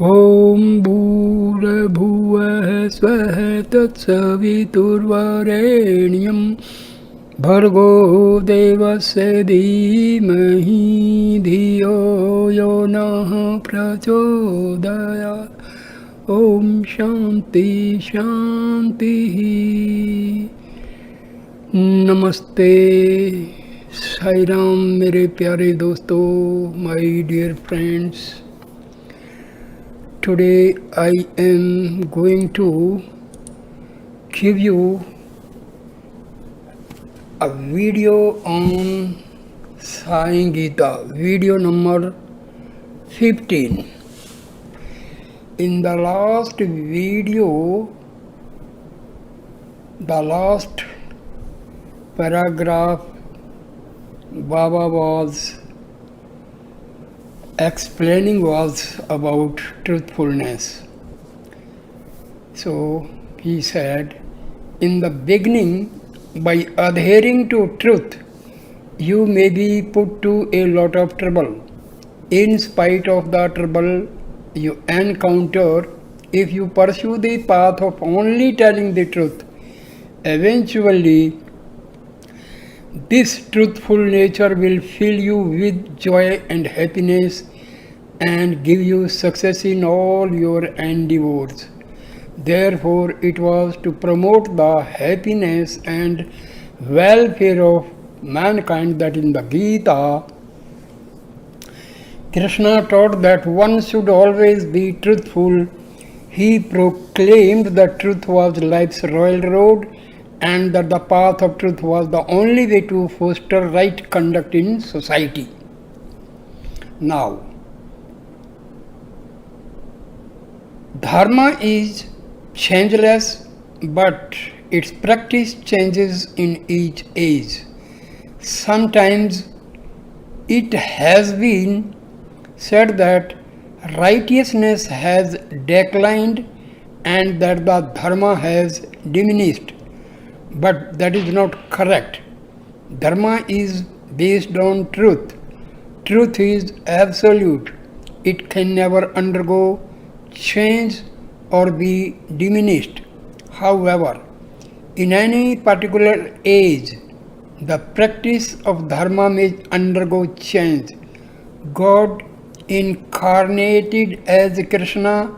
ॐ भूर्भुवः स्वः तत्सवितुर्वरेण्यं भर्गो देवस्य धीमहि धियो यो नः प्रचोदयात्। ॐ शांति शांतिः। नमस्ते साई राम मेरे प्यारे दोस्तों, my dear friends. Today I am going to give you a video on Sai Gita, video number 15. In the last video, the last paragraph, Baba was explaining was about truthfulness. So he said, in the beginning, by adhering to truth, you may be put to a lot of trouble. In spite of the trouble you encounter, if you pursue the path of only telling the truth, eventually this truthful nature will fill you with joy and happiness and give you success in all your endeavors. Therefore, it was to promote the happiness and welfare of mankind that in the Gita, Krishna taught that one should always be truthful. He proclaimed that truth was life's royal road and that the path of truth was the only way to foster right conduct in society. Now, Dharma is changeless, but its practice changes in each age. Sometimes it has been said that righteousness has declined and that the Dharma has diminished. But that is not correct. Dharma is based on truth. Truth is absolute. It can never undergo change or be diminished. However, in any particular age, the practice of Dharma may undergo change. God incarnated as Krishna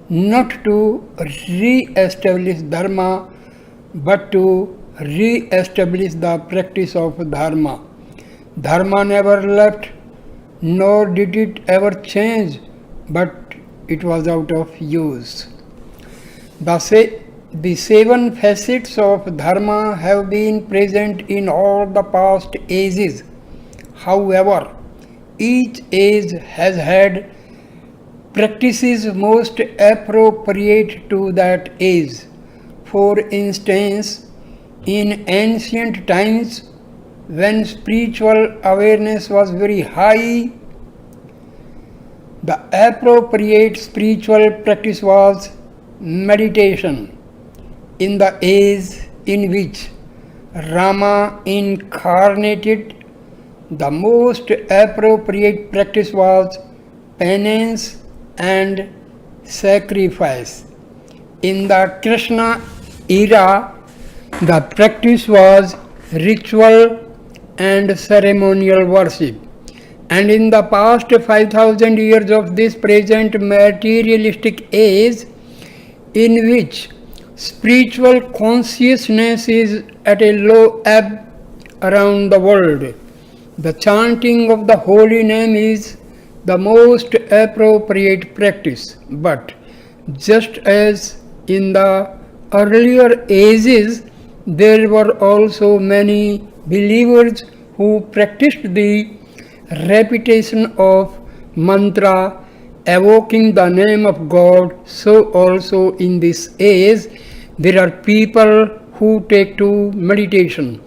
not to re-establish Dharma but to re-establish the practice of Dharma. Dharma never left, nor did it ever change, but it was out of use. The seven facets of Dharma have been present in all the past ages. However, each age has had practices most appropriate to that age. For instance, in ancient times, when spiritual awareness was very high, the appropriate spiritual practice was meditation. In the age in which Rama incarnated, the most appropriate practice was penance and sacrifice. In the Krishna era, the practice was ritual and ceremonial worship. And in the past 5,000 years of this present materialistic age, in which spiritual consciousness is at a low ebb around the world, the chanting of the holy name is the most appropriate practice. But just as in the earlier ages, there were also many believers who practiced the repetition of mantra evoking the name of God, so also in this age there are people who take to meditation.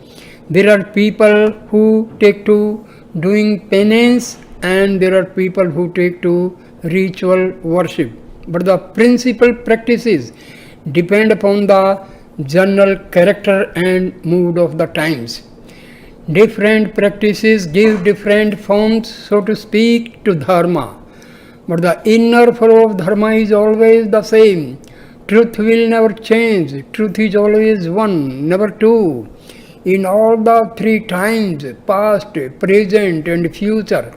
There are people who take to doing penance and there are people who take to ritual worship. But the principal practices depend upon the general character and mood of the times. Different practices give different forms, so to speak, to dharma. but the inner flow of dharma is always the same. Truth will never change. Truth is always one, never two. In all the three times, past, present, and future,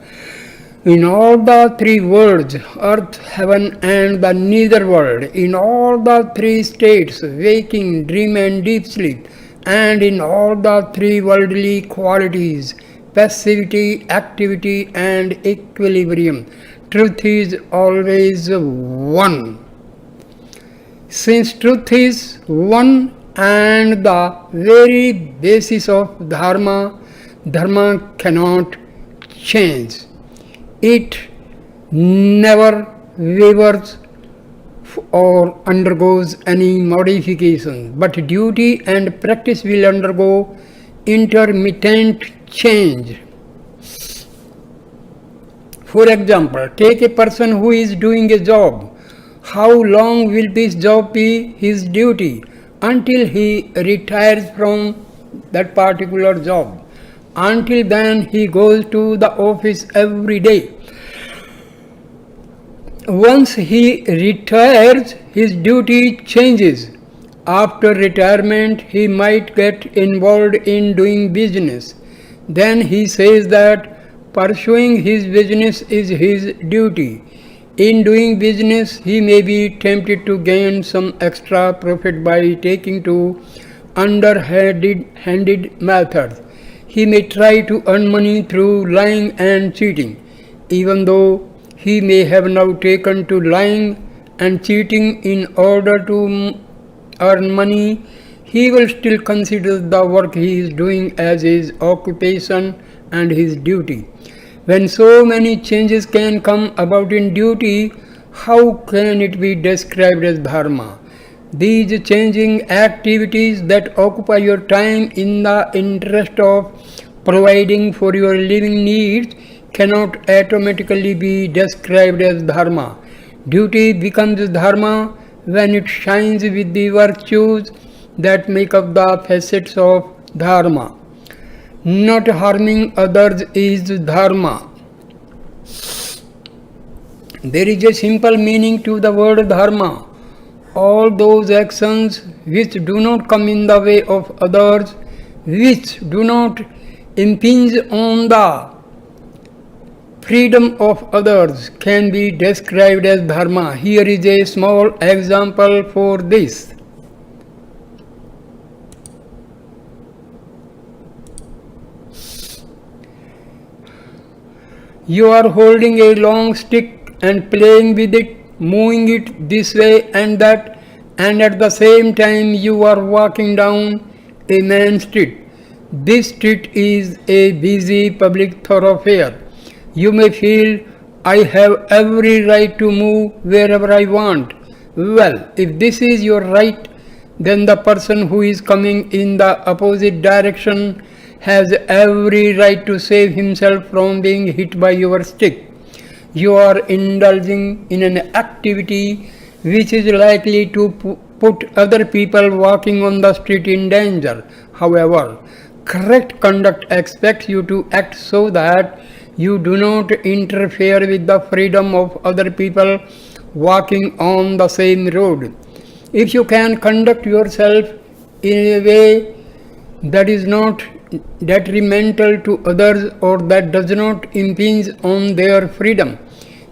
in all the three worlds, earth, heaven, and the nether world, in all the three states, waking, dream, and deep sleep, and in all the three worldly qualities, passivity, activity, and equilibrium, truth is always one. Since truth is one and the very basis of dharma, dharma cannot change. It never wavers or undergoes any modification, but duty and practice will undergo intermittent change. For example, take a person who is doing a job. How long will this job be his duty? Until he retires from that particular job. Until then, he goes to the office every day. Once he retires, his duty changes. After retirement, he might get involved in doing business. Then he says that pursuing his business is his duty. In doing business, he may be tempted to gain some extra profit by taking to underhanded methods. He may try to earn money through lying and cheating. Even though he may have now taken to lying and cheating in order to earn money, he will still consider the work he is doing as his occupation and his duty. When so many changes can come about in duty, how can it be described as dharma? These changing activities that occupy your time in the interest of providing for your living needs cannot automatically be described as dharma. Duty becomes dharma when it shines with the virtues that make up the facets of dharma. Not harming others is dharma. There is a simple meaning to the word dharma. All those actions which do not come in the way of others, which do not impinge on the freedom of others, can be described as dharma. Here is a small example for this. You are holding a long stick and playing with it, moving it this way and that, and at the same time you are walking down a main street. This street is a busy public thoroughfare. You may feel, I have every right to move wherever I want. Well, if this is your right, then the person who is coming in the opposite direction has every right to save himself from being hit by your stick. You are indulging in an activity which is likely to put other people walking on the street in danger. However, correct conduct expects you to act so that you do not interfere with the freedom of other people walking on the same road. If you can conduct yourself in a way that is not detrimental to others or that does not impinge on their freedom,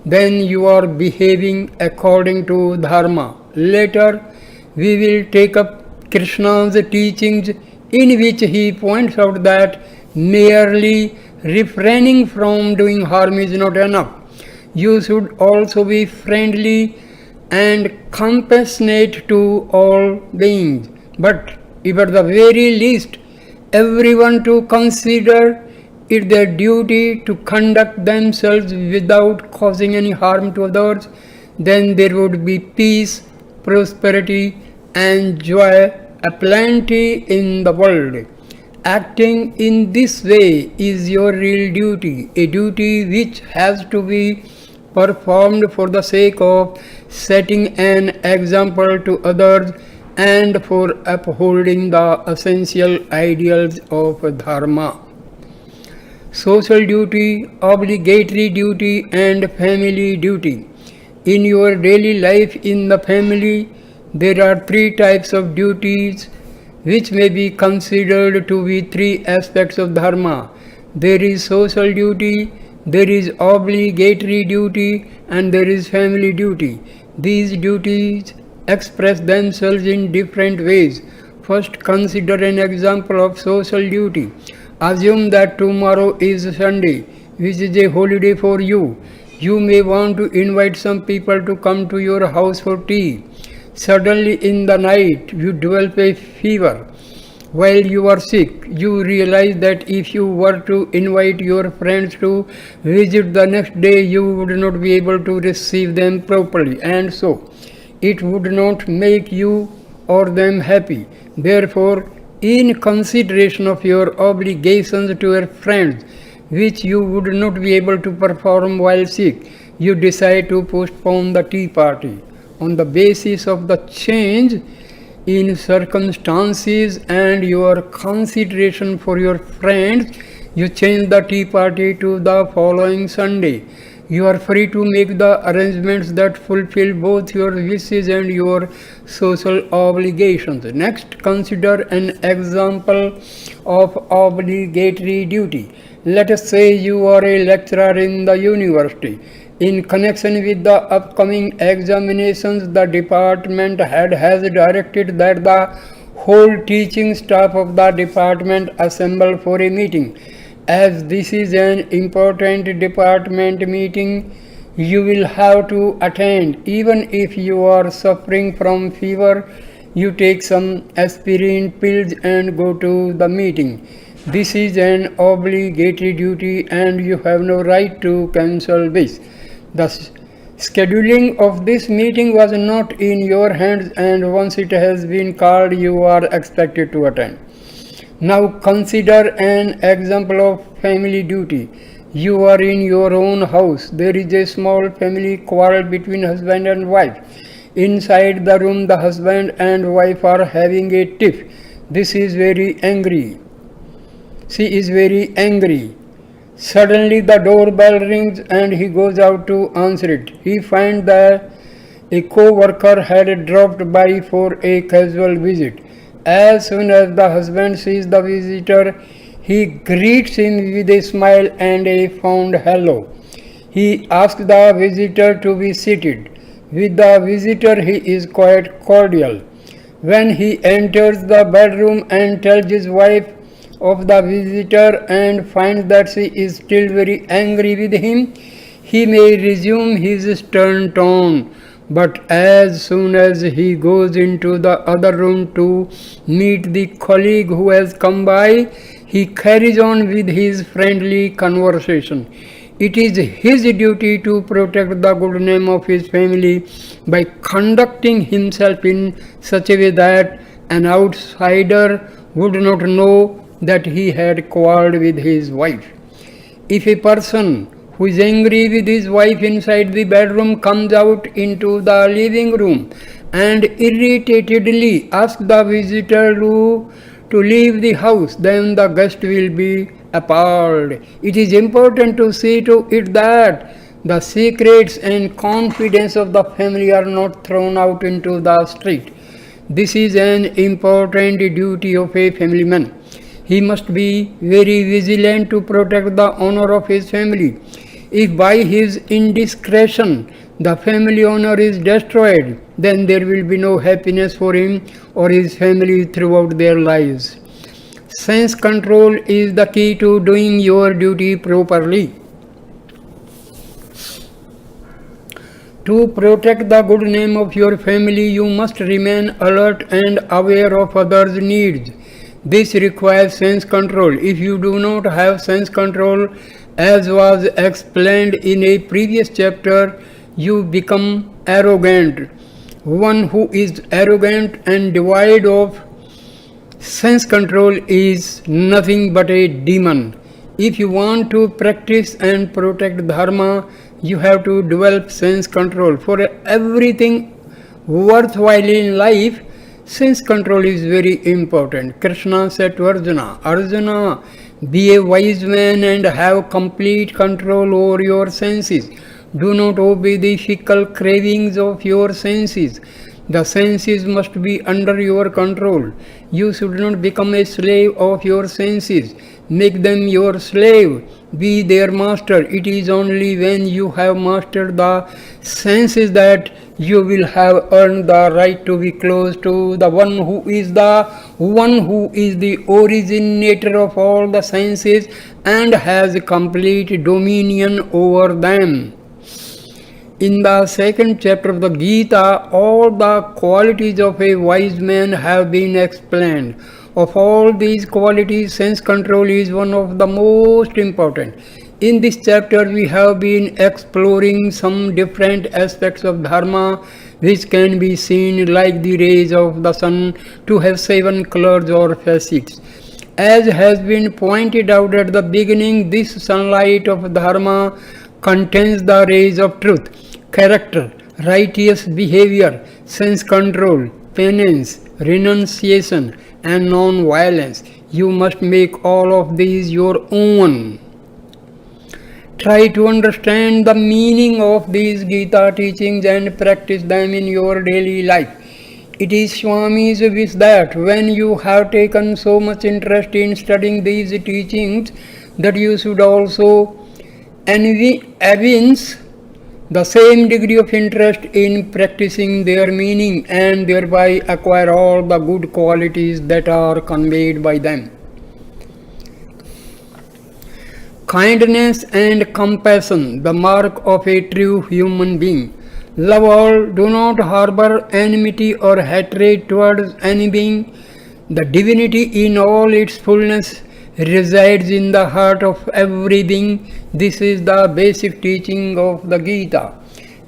then you are behaving according to dharma. Later, we will take up Krishna's teachings in which he points out that merely refraining from doing harm is not enough. You should also be friendly and compassionate to all beings, but if at the very least everyone to consider it their duty to conduct themselves without causing any harm to others, then there would be peace, prosperity, and joy aplenty in the world. Acting in this way is your real duty, a duty which has to be performed for the sake of setting an example to others and for upholding the essential ideals of dharma. Social duty, obligatory duty, and family duty. In your daily life in the family, there are three types of duties which may be considered to be three aspects of dharma. There is social duty, there is obligatory duty, and there is family duty. These duties express themselves in different ways. First, consider an example of social duty. Assume that tomorrow is Sunday, which is a holiday for you. You may want to invite some people to come to your house for tea. Suddenly in the night you develop a fever. While you are sick, you realize that if you were to invite your friends to visit the next day, you would not be able to receive them properly, and so it would not make you or them happy. Therefore, in consideration of your obligations to your friends, which you would not be able to perform while sick, you decide to postpone the tea party. On the basis of the change in circumstances and your consideration for your friends, you change the tea party to the following Sunday. You are free to make the arrangements that fulfill both your wishes and your social obligations. Next, consider an example of obligatory duty. Let us say you are a lecturer in the university. In connection with the upcoming examinations, the department head has directed that the whole teaching staff of the department assemble for a meeting. As this is an important department meeting, you will have to attend. Even if you are suffering from fever, you take some aspirin pills and go to the meeting. This is an obligatory duty and you have no right to cancel this. The scheduling of this meeting was not in your hands, and once it has been called, you are expected to attend. Now consider an example of family duty. You are in your own house. There is a small family quarrel between husband and wife. Inside the room, the husband and wife are having a tiff. This is very angry. She is very angry. Suddenly the doorbell rings and he goes out to answer it. He finds that a co-worker had dropped by for a casual visit. As soon as the husband sees the visitor, he greets him with a smile and a fond hello. He asks the visitor to be seated. With the visitor he is quite cordial. When he enters the bedroom and tells his wife of the visitor and finds that she is still very angry with him, he may resume his stern tone. But as soon as he goes into the other room to meet the colleague who has come by, he carries on with his friendly conversation. It is his duty to protect the good name of his family by conducting himself in such a way that an outsider would not know that he had quarreled with his wife. If a person who is angry with his wife inside the bedroom comes out into the living room and irritatedly asks the visitor to leave the house, then the guest will be appalled. It is important to see to it that the secrets and confidence of the family are not thrown out into the street. This is an important duty of a family man. He must be very vigilant to protect the honor of his family. If by his indiscretion the family honor is destroyed, then there will be no happiness for him or his family throughout their lives. Sense control is the key to doing your duty properly. To protect the good name of your family, you must remain alert and aware of others' needs. This requires sense control. If you do not have sense control, as was explained in a previous chapter, you become arrogant. One who is arrogant and devoid of sense control is nothing but a demon. If you want to practice and protect dharma, you have to develop sense control. For everything worthwhile in life, sense control is very important. Krishna said to Arjuna, Arjuna, be a wise man and have complete control over your senses. Do not obey the fickle cravings of your senses. The senses must be under your control. You should not become a slave of your senses. Make them your slave. Be their master. It is only when you have mastered the senses that you will have earned the right to be close to the one who is the originator of all the senses and has complete dominion over them. In the second chapter of the Gita, all the qualities of a wise man have been explained. Of all these qualities, sense control is one of the most important. In this chapter, we have been exploring some different aspects of Dharma which can be seen like the rays of the sun to have 7 colors or facets. As has been pointed out at the beginning, this sunlight of Dharma contains the rays of truth, character, righteous behavior, sense control, penance, renunciation, and non-violence. You must make all of these your own. Try to understand the meaning of these Gita teachings and practice them in your daily life. It is Swami's wish that when you have taken so much interest in studying these teachings, that you should also evince the same degree of interest in practicing their meaning and thereby acquire all the good qualities that are conveyed by them. Kindness and compassion, the mark of a true human being. Love all, do not harbor enmity or hatred towards any being. The divinity in all its fullness resides in the heart of every being. This is the basic teaching of the Gita.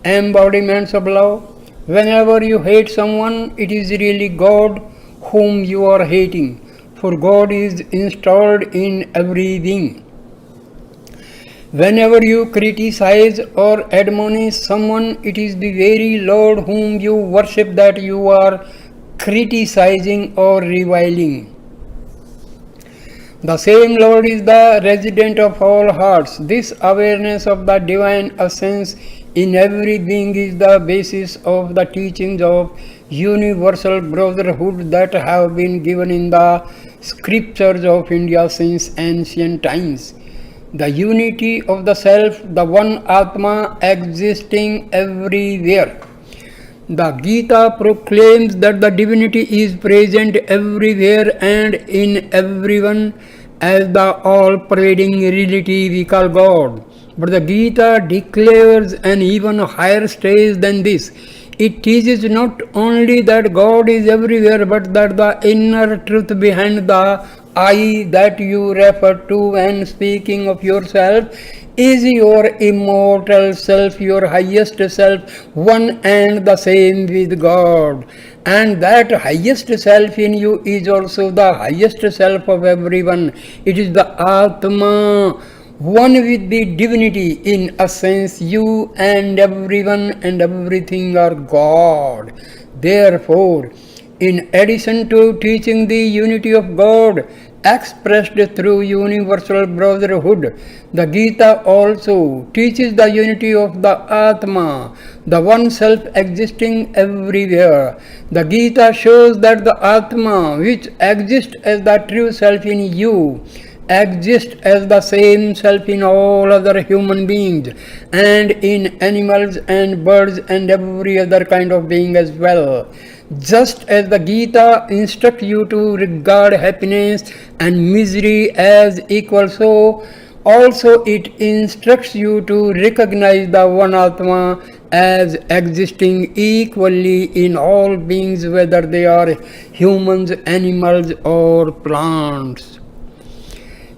Embodiments of love. Whenever you hate someone, it is really God whom you are hating, for God is installed in every being. Whenever you criticize or admonish someone, it is the very Lord whom you worship that you are criticizing or reviling. The same Lord is the resident of all hearts. This awareness of the divine essence in every being is the basis of the teachings of universal brotherhood that have been given in the scriptures of India since ancient times. The unity of the self, the one Atma existing everywhere. The Gita proclaims that the divinity is present everywhere and in everyone as the all-pervading reality we call God. But the Gita declares an even higher stage than this. It teaches not only that God is everywhere, but that the inner truth behind the I that you refer to when speaking of yourself is your immortal self, your highest self, one and the same with God. And that highest self in you is also the highest self of everyone. It is the Atma, one with the divinity. In essence, you and everyone and everything are God. Therefore, in addition to teaching the unity of God expressed through universal brotherhood, the Gita also teaches the unity of the Atma, the one self existing everywhere. The Gita shows that the Atma, which exists as the true self in you, exists as the same self in all other human beings and in animals and birds and every other kind of being as well. Just as the Gita instructs you to regard happiness and misery as equal, so also it instructs you to recognize the one Atma as existing equally in all beings, whether they are humans, animals, or plants.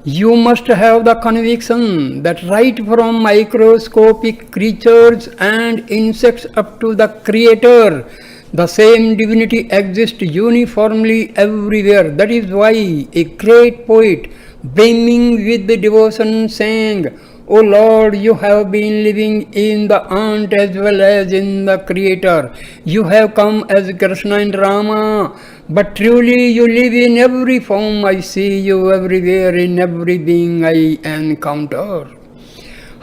You must have the conviction that right from microscopic creatures and insects up to the Creator, the same divinity exists uniformly everywhere. That is why a great poet, brimming with devotion, sang, "O Lord, you have been living in the ant as well as in the Creator. You have come as Krishna and Rama, but truly you live in every form. I see you everywhere in every being I encounter."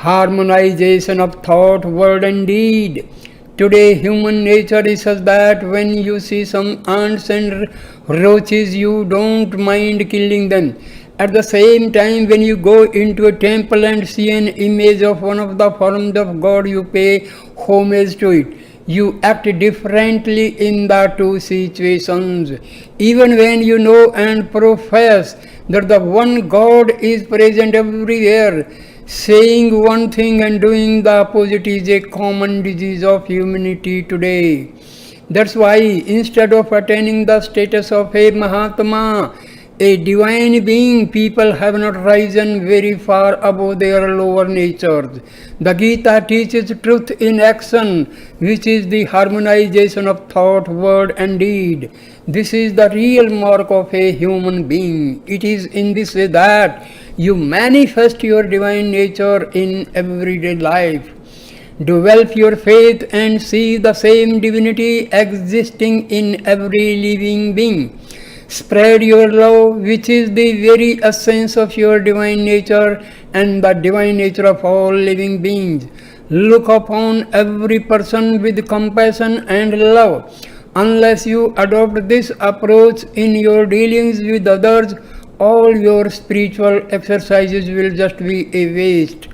harmonization of thought, word, and deed. Today, human nature is such that when you see some ants and roaches, you don't mind killing them. At the same time, when you go into a temple and see an image of one of the forms of God, you pay homage to it. You act differently in the two situations. Even when you know and profess that the one God is present everywhere, saying one thing and doing the opposite is a common disease of humanity today. That's why instead of attaining the status of a Mahatma, a divine being, people have not risen very far above their lower natures. The Gita teaches truth in action, which is the harmonization of thought, word, and deed. This is the real mark of a human being. It is in this way that you manifest your divine nature in everyday life. Develop your faith and see the same divinity existing in every living being. Spread your love, which is the very essence of your divine nature and the divine nature of all living beings. Look upon every person with compassion and love. Unless you adopt this approach in your dealings with others, all your spiritual exercises will just be a waste.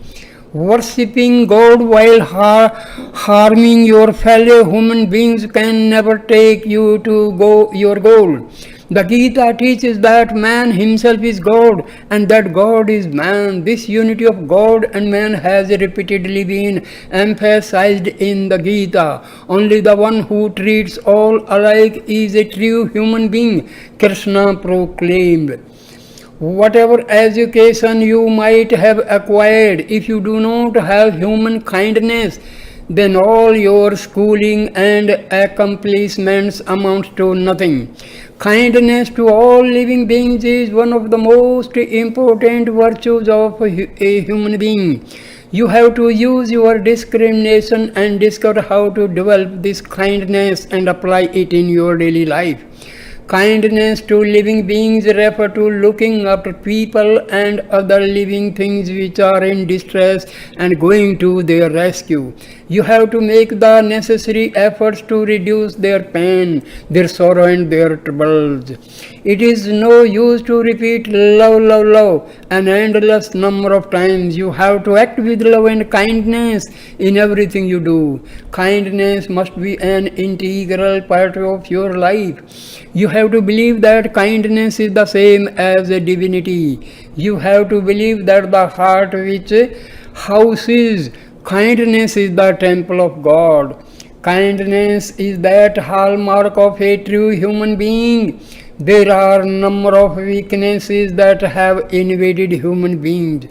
Worshipping God while harming your fellow human beings can never take you to your goal. The Gita teaches that man himself is God and that God is man. This unity of God and man has repeatedly been emphasized in the Gita. Only the one who treats all alike is a true human being, Krishna proclaimed. Whatever education you might have acquired, if you do not have human kindness, then all your schooling and accomplishments amount to nothing. Kindness to all living beings is one of the most important virtues of a human being. You have to use your discrimination and discover how to develop this kindness and apply it in your daily life. Kindness to living beings refer to looking after people and other living things which are in distress and going to their rescue. You have to make the necessary efforts to reduce their pain, their sorrow and their troubles. It is no use to repeat love, love, love an endless number of times. You have to act with love and kindness in everything you do. Kindness must be an integral part of your life. You have to believe that kindness is the same as a divinity. You have to believe that the heart which houses kindness is the temple of God. Kindness is that hallmark of a true human being. There are a number of weaknesses that have invaded human beings.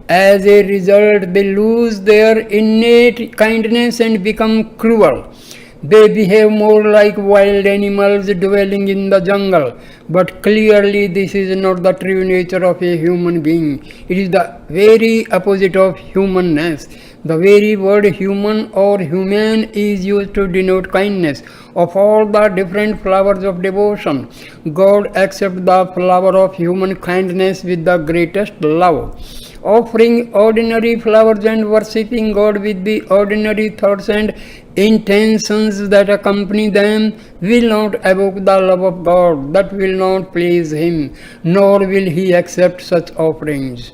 As a result, they lose their innate kindness and become cruel. They behave more like wild animals dwelling in the jungle. But clearly this is not the true nature of a human being. It is the very opposite of humanness. The very word human or human is used to denote kindness. Of all the different flowers of devotion, God accepts the flower of human kindness with the greatest love. Offering ordinary flowers and worshipping God with the ordinary thoughts and intentions that accompany them will not evoke the love of God. That will not please Him, nor will He accept such offerings.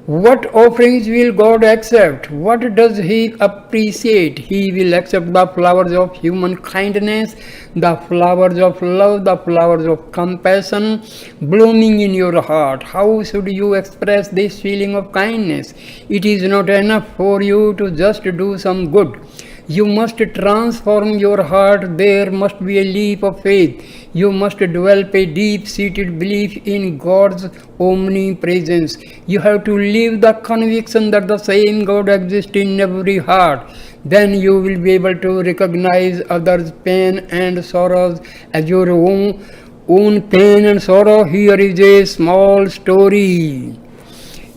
What offerings will God accept? What does He appreciate? He will accept the flowers of human kindness, the flowers of love, the flowers of compassion blooming in your heart. How should you express this feeling of kindness? It is not enough for you to just do some good. You must transform your heart. There must be a leap of faith. You must develop a deep-seated belief in God's omnipresence. You have to live the conviction that the same God exists in every heart. Then you will be able to recognize others' pain and sorrows as your own pain and sorrow. Here is a small story.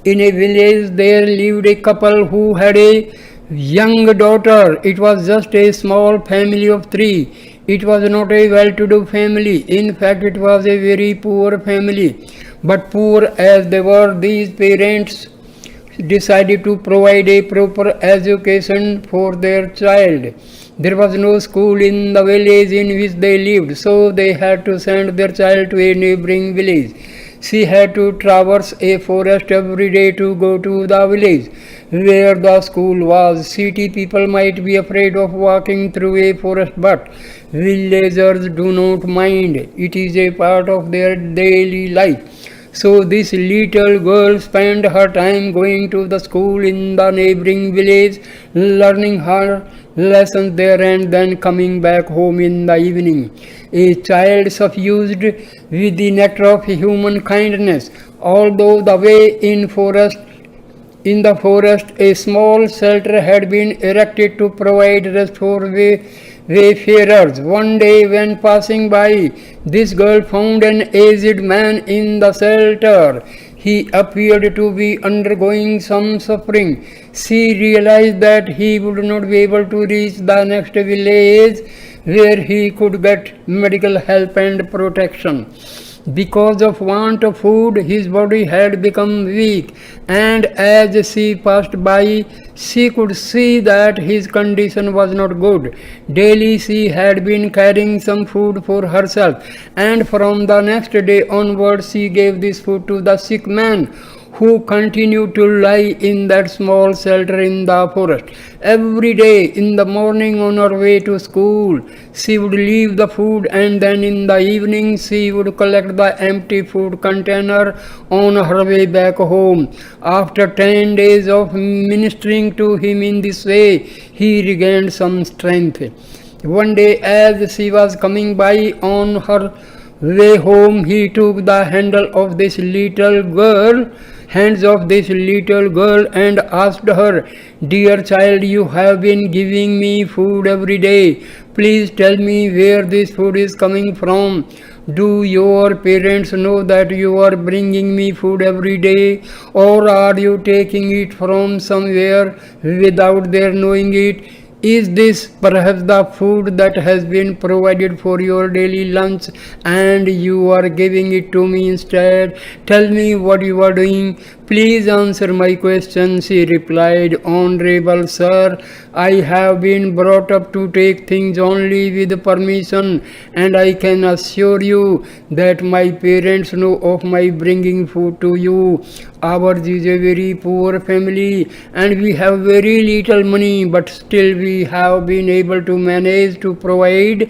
In a village there lived a couple who had a young daughter. It was just a small family of three. It was not a well-to-do family. In fact, it was a very poor family. But poor as they were, these parents decided to provide a proper education for their child. There was no school in the village in which they lived, so they had to send their child to a neighboring village. She had to traverse a forest every day to go to the village where the school was. City people might be afraid of walking through a forest, but villagers do not mind. It is a part of their daily life. So this little girl spent her time going to the school in the neighboring village, learning her lessons there and then coming back home in the evening. A child suffused with the nectar of human kindness. Although the way in the forest, a small shelter had been erected to provide rest for wayfarers. One day, when passing by, this girl found an aged man in the shelter. He appeared to be undergoing some suffering. She realized that he would not be able to reach the next village where he could get medical help and protection. Because of want of food, his body had become weak, and as she passed by, she could see that his condition was not good. Daily she had been carrying some food for herself, and from the next day onward she gave this food to the sick man, who continued to lie in that small shelter in the forest. Every day in the morning on her way to school, she would leave the food, and then in the evening she would collect the empty food container on her way back home. After 10 days of ministering to him in this way, he regained some strength. One day, as she was coming by on her way home, he took the hands of this little girl and asked her, "Dear child, you have been giving me food every day. Please tell me where this food is coming from. Do your parents know that you are bringing me food every day, or are you taking it from somewhere without their knowing it? Is this perhaps the food that has been provided for your daily lunch and you are giving it to me instead? Tell me what you are doing. Please answer my question," she replied. "Honorable sir, I have been brought up to take things only with permission, and I can assure you that my parents know of my bringing food to you. Ours is a very poor family and we have very little money, but still we have been able to manage to provide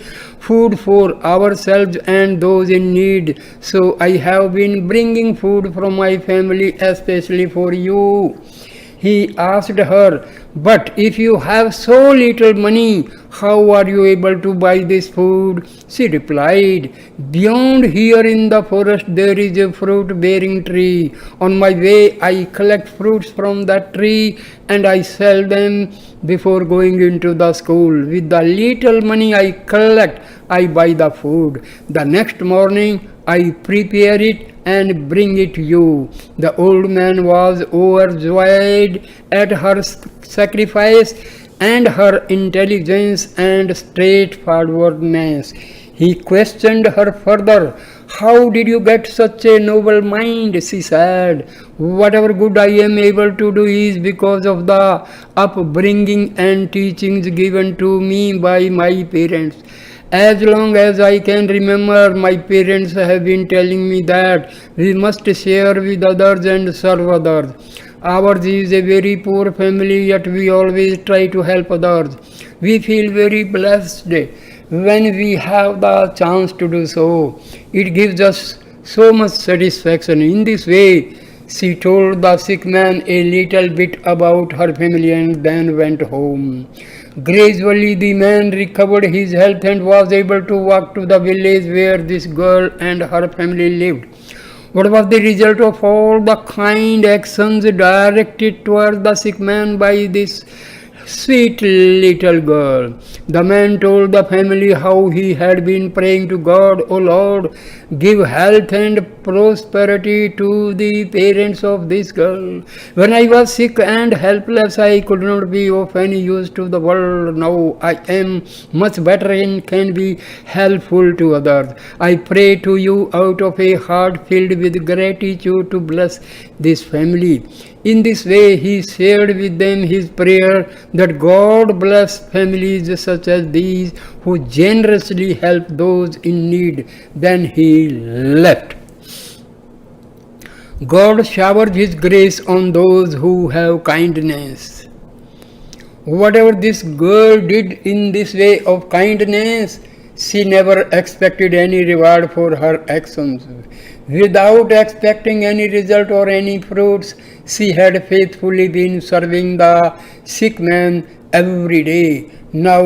food for ourselves and those in need. So I have been bringing food from my family especially for you." He asked her, "But if you have so little money, how are you able to buy this food?" She replied, "Beyond here in the forest there is a fruit-bearing tree. On my way I collect fruits from that tree and I sell them before going into the school. With the little money I collect, I buy the food. The next morning I prepare it and bring it to you." The old man was overjoyed at her sacrifice and her intelligence and straightforwardness. He questioned her further. "How did you get such a noble mind?" she said. "Whatever good I am able to do is because of the upbringing and teachings given to me by my parents. As long as I can remember, my parents have been telling me that we must share with others and serve others. Ours is a very poor family, yet we always try to help others. We feel very blessed when we have the chance to do so. It gives us so much satisfaction." In this way, she told the sick man a little bit about her family and then went home. Gradually, the man recovered his health and was able to walk to the village where this girl and her family lived. What was the result of all the kind actions directed toward the sick man by this Sweet little girl. The man told the family how he had been praying to God, "O Lord, give health and prosperity to the parents of this girl. When I was sick and helpless, I could not be of any use to the world. Now I am much better and can be helpful to others. I pray to you out of a heart filled with gratitude to bless this family." In this way, he shared with them his prayer that God bless families such as these who generously help those in need. Then he left. God showers His grace on those who have kindness. Whatever this girl did in this way of kindness, she never expected any reward for her actions. Without expecting any result or any fruits, she had faithfully been serving the sick man every day. Now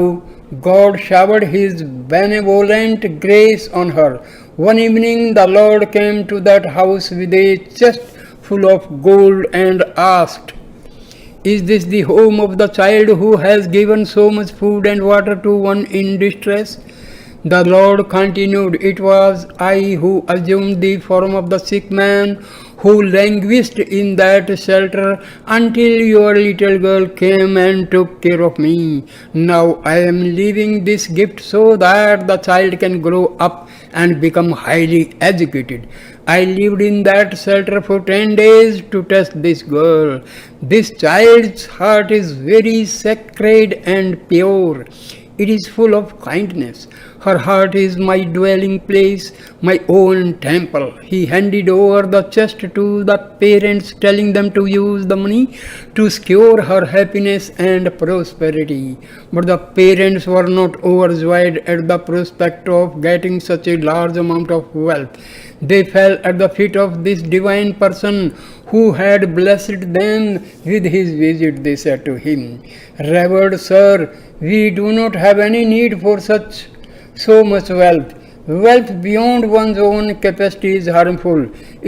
God showered His benevolent grace on her. One evening the Lord came to that house with a chest full of gold and asked, "Is this the home of the child who has given so much food and water to one in distress?" The Lord continued, "It was I who assumed the form of the sick man who languished in that shelter until your little girl came and took care of me. Now I am leaving this gift so that the child can grow up and become highly educated. I lived in that shelter for 10 days to test this girl. This child's heart is very sacred and pure. It is full of kindness. Her heart is my dwelling place, my own temple." He handed over the chest to the parents, telling them to use the money to secure her happiness and prosperity. But the parents were not overjoyed at the prospect of getting such a large amount of wealth. They fell at the feet of this divine person who had blessed them with his visit. They said to him, "Revered sir, we do not have any need for so much wealth. Wealth beyond one's own capacity is harmful.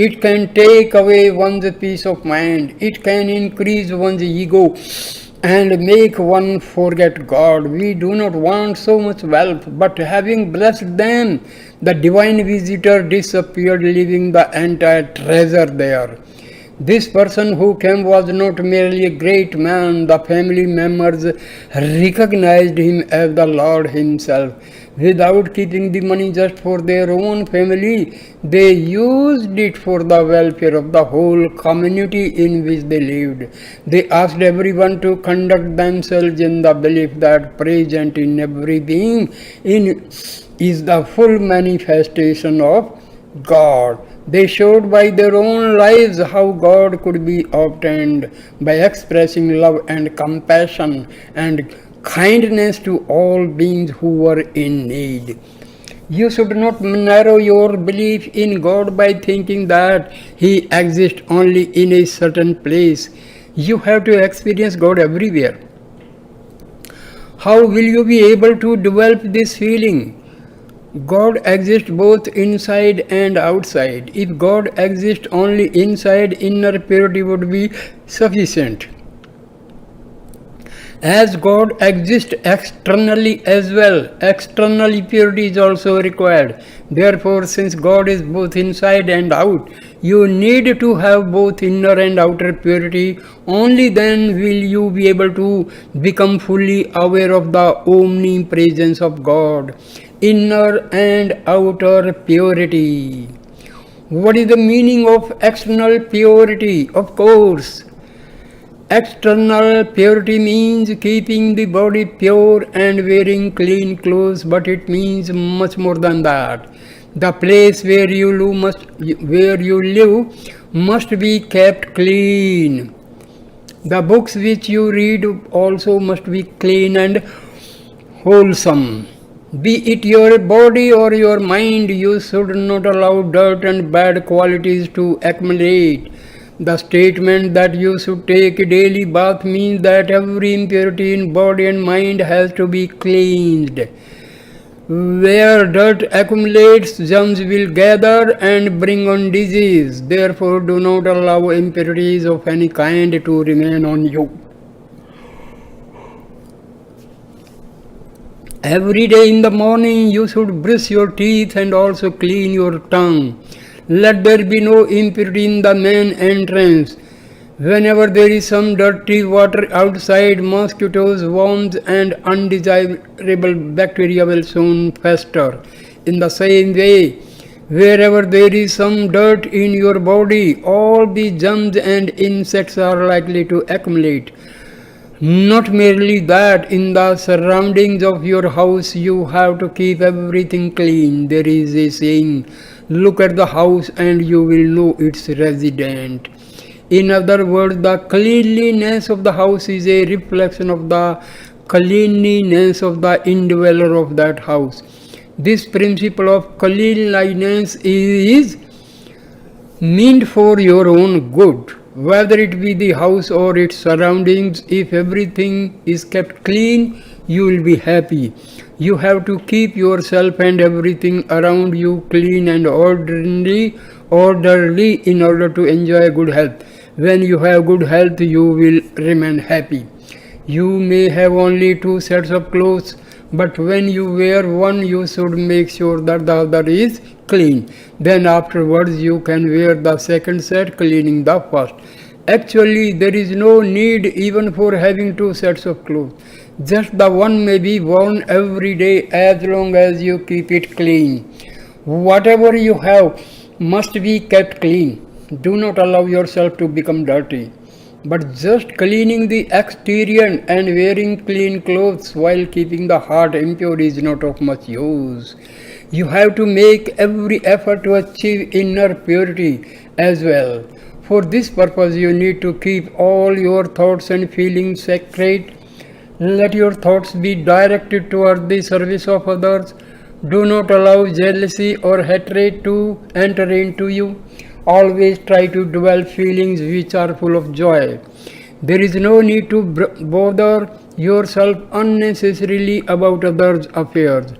It can take away one's peace of mind. It can increase one's ego and make one forget God. We do not want so much wealth." But having blessed them, the divine visitor disappeared, leaving the entire treasure there. This person who came was not merely a great man. The family members recognized him as the Lord Himself. Without keeping the money just for their own family, they used it for the welfare of the whole community in which they lived. They asked everyone to conduct themselves in the belief that present in every being is the full manifestation of God. They showed by their own lives how God could be obtained by expressing love and compassion and kindness to all beings who were in need. You should not narrow your belief in God by thinking that He exists only in a certain place. You have to experience God everywhere. How will you be able to develop this feeling? God exists both inside and outside. If God exists only inside, inner purity would be sufficient. As God exists externally as well, external purity is also required. Therefore, since God is both inside and out, you need to have both inner and outer purity. Only then will you be able to become fully aware of the omnipresence of God. Inner and outer purity. What is the meaning of external purity? Of course, external purity means keeping the body pure and wearing clean clothes, but it means much more than that. The place where you live must be kept clean. The books which you read also must be clean and wholesome. Be it your body or your mind, you should not allow dirt and bad qualities to accumulate. The statement that you should take a daily bath means that every impurity in body and mind has to be cleansed. Where dirt accumulates, germs will gather and bring on disease. Therefore, do not allow impurities of any kind to remain on you. Every day in the morning you should brush your teeth and also clean your tongue. Let there be no impurity in the main entrance. Whenever there is some dirty water outside, mosquitoes, worms, and undesirable bacteria will soon fester. In the same way, wherever there is some dirt in your body, all the germs and insects are likely to accumulate. Not merely that, in the surroundings of your house, you have to keep everything clean. There is a saying, look at the house and you will know its resident. In other words, the cleanliness of the house is a reflection of the cleanliness of the indweller of that house. This principle of cleanliness is meant for your own good, whether it be the house or its surroundings. If everything is kept clean, you will be happy. You have to keep yourself and everything around you clean and orderly in order to enjoy good health. When you have good health, you will remain happy. You may have only 2 sets of clothes, but when you wear one, you should make sure that the other is clean. Then afterwards you can wear the second set, cleaning the first. Actually, there is no need even for having 2 sets of clothes. Just the one may be worn every day as long as you keep it clean. Whatever you have must be kept clean. Do not allow yourself to become dirty. But just cleaning the exterior and wearing clean clothes while keeping the heart impure is not of much use. You have to make every effort to achieve inner purity as well. For this purpose, you need to keep all your thoughts and feelings sacred. Let your thoughts be directed toward the service of others. Do not allow jealousy or hatred to enter into you. Always try to develop feelings which are full of joy. There is no need to bother yourself unnecessarily about others' affairs.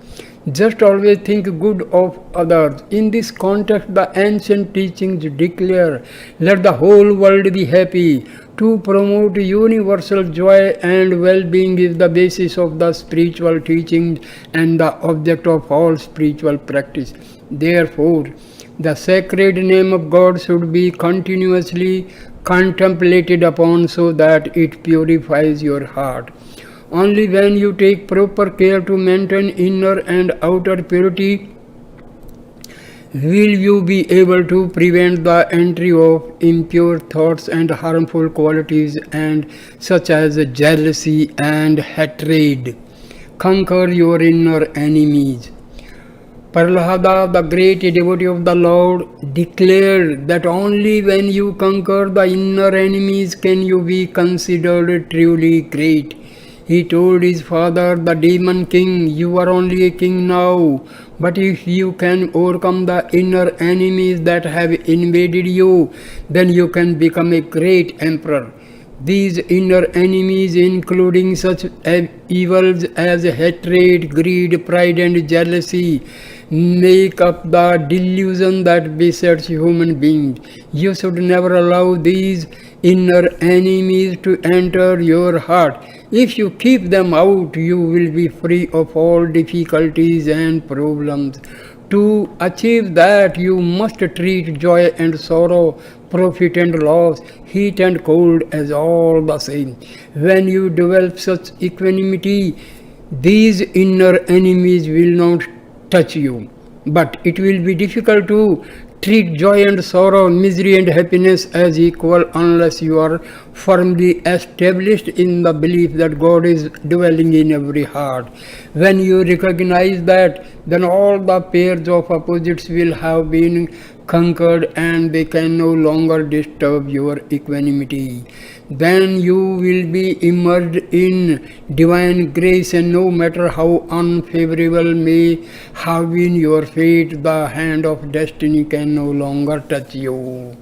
Just always think good of others. In this context, the ancient teachings declare, let the whole world be happy. To promote universal joy and well-being is the basis of the spiritual teachings and the object of all spiritual practice. Therefore, the sacred name of God should be continuously contemplated upon so that it purifies your heart. Only when you take proper care to maintain inner and outer purity will you be able to prevent the entry of impure thoughts and harmful qualities and such as jealousy and hatred. Conquer your inner enemies. Prahlada, the great devotee of the Lord, declared that only when you conquer the inner enemies can you be considered truly great. He told his father, the demon king, you are only a king now, but if you can overcome the inner enemies that have invaded you, then you can become a great emperor. These inner enemies, including such evils as hatred, greed, pride, and jealousy, make up the delusion that besets human beings. You should never allow these inner enemies to enter your heart. If you keep them out, you will be free of all difficulties and problems. To achieve that, you must treat joy and sorrow, profit and loss, heat and cold as all the same. When you develop such equanimity, these inner enemies will not touch you. But it will be difficult to treat joy and sorrow, misery and happiness as equal unless you are firmly established in the belief that God is dwelling in every heart. When you recognize that, then all the pairs of opposites will have been conquered and they can no longer disturb your equanimity. Then you will be immersed in divine grace, and no matter how unfavorable may have been your fate, the hand of destiny can no longer touch you.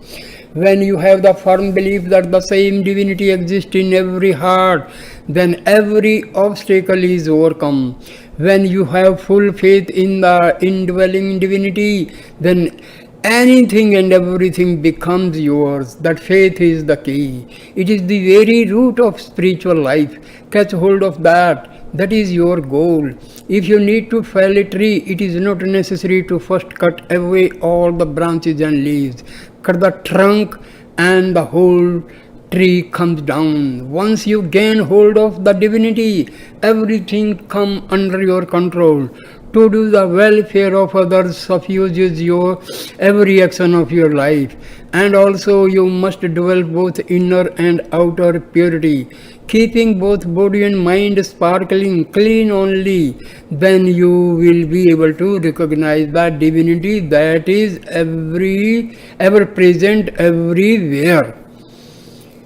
When you have the firm belief that the same divinity exists in every heart, then every obstacle is overcome. When you have full faith in the indwelling divinity, then anything and everything becomes yours. That faith is the key. It is the very root of spiritual life. Catch hold of that. That is your goal. If you need to fell a tree, it is not necessary to first cut away all the branches and leaves. Cut the trunk and the whole tree comes down. Once you gain hold of the divinity, everything comes under your control. To do the welfare of others suffuses your every action of your life. And also you must develop both inner and outer purity, keeping both body and mind sparkling clean. Only then you will be able to recognize the divinity that is ever present everywhere.